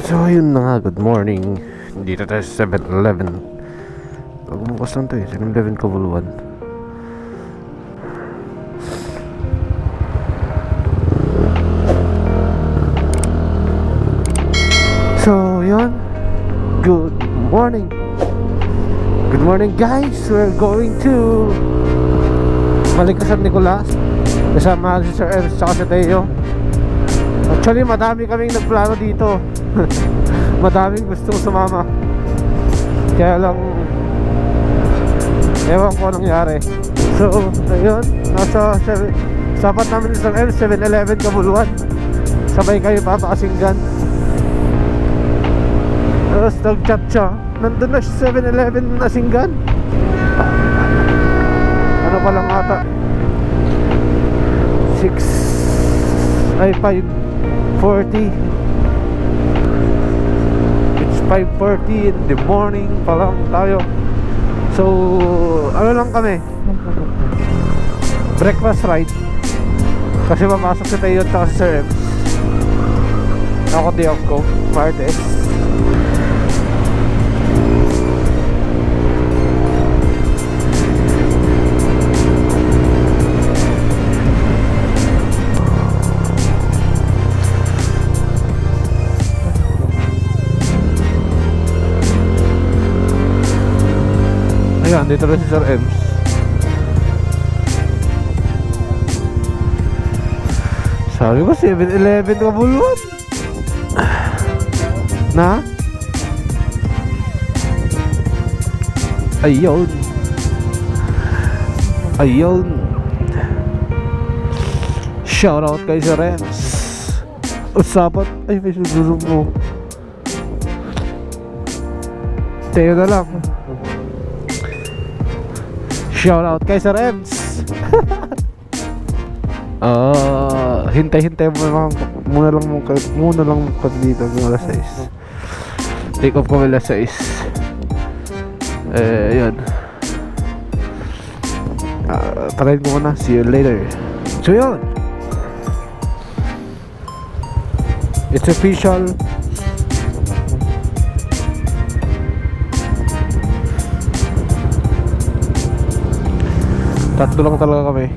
So yun na nga, good morning. Dito tayo sa 7-Eleven. Bukas lang to eh, 7-Eleven Kabuluan. So yun, good morning. Good morning guys, we're going to Malikasan Nicolas. Kasama si Sir Ernst at si Teo. Actually madami kaming nagplano dito. Madaming gustong sumama. Kaya lang ewan ko anong nangyari. So ayun, nasa sapat namin isang 7-Eleven Kabuluan. Sabay kayo papakasinggan. Tapos nag-chat siya. Nandun na 7-Eleven na singgan. Ano pa lang ata 5:40. It's 5:40 in the morning pa lang tayo. So ano lang kami, breakfast ride. Kasi papasok si Tayo at si Sir Ems. Ako day off ko, Martes. Ayan, dito rin si Sir Ems. Sabi ko 7-Eleven Kabuluan. Na? Ayun. Ayun. Shoutout kay Sir Ems. Usapat. Ay, may susunod mo. Tayo na lang. Shoutout kay Sir Ems. Hintay-hintay muna lang kasi dito ng alas 6. Take off kami alas 6. Yun. Tarayin ko muna. See you later. So yun, it's official. Tatlo lang talaga kami.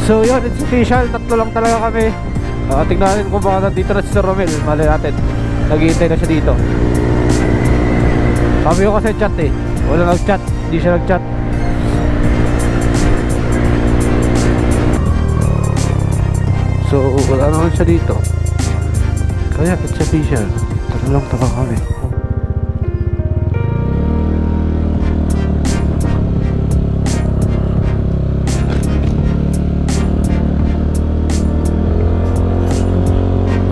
So yun, it's official. Tatlo lang talaga kami. Tingnan natin kung baka nandito na si Sir Romel. Mali natin, naghihintay na siya dito. Sabi ko kasi chat eh. Wala nag-chat, hindi siya nag-chat. So wala naman siya dito. Kaya it's official. Tatlo lang talaga kami.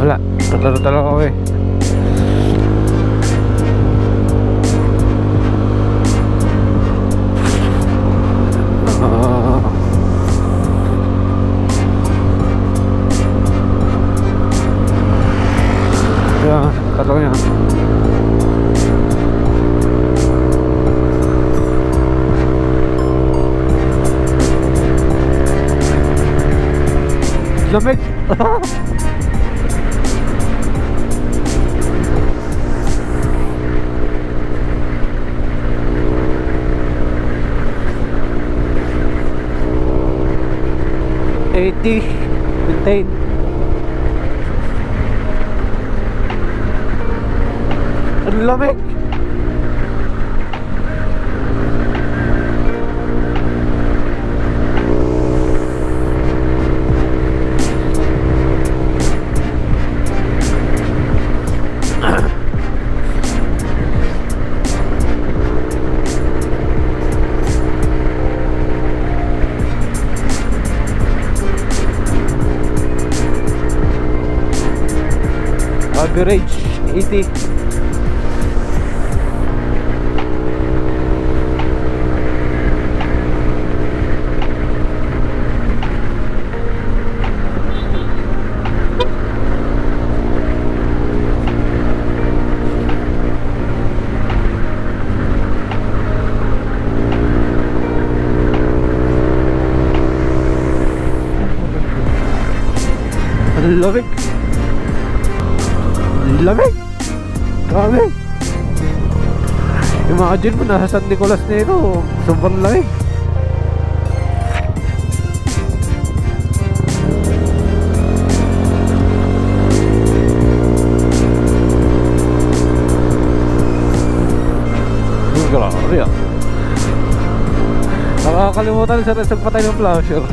Wala, tatlo talaga kami. lamig. Maintain. Ang lamig. Average 80. Ang lamig. Lamig! Grabe! Imagine mo, nasa San Nicolas na ito. Sobrang lamig. Grabe ah. Nakakalimutan sa patay ng flasher.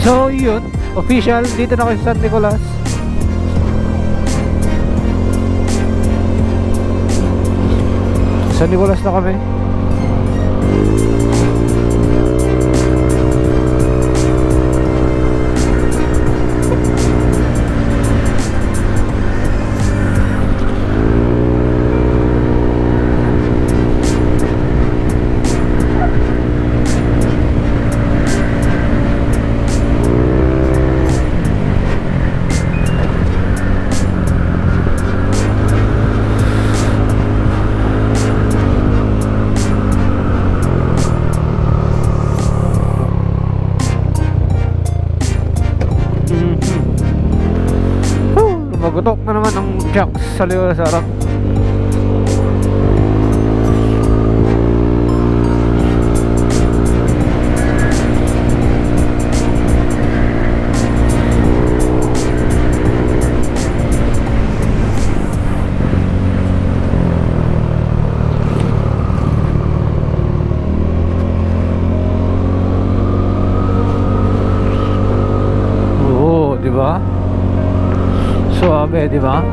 So yun, official, dito na kayo sa San Nicolas. San Nicolas na kami. Shucks, saliw sa harap. Oo, di ba? Suabe, di ba?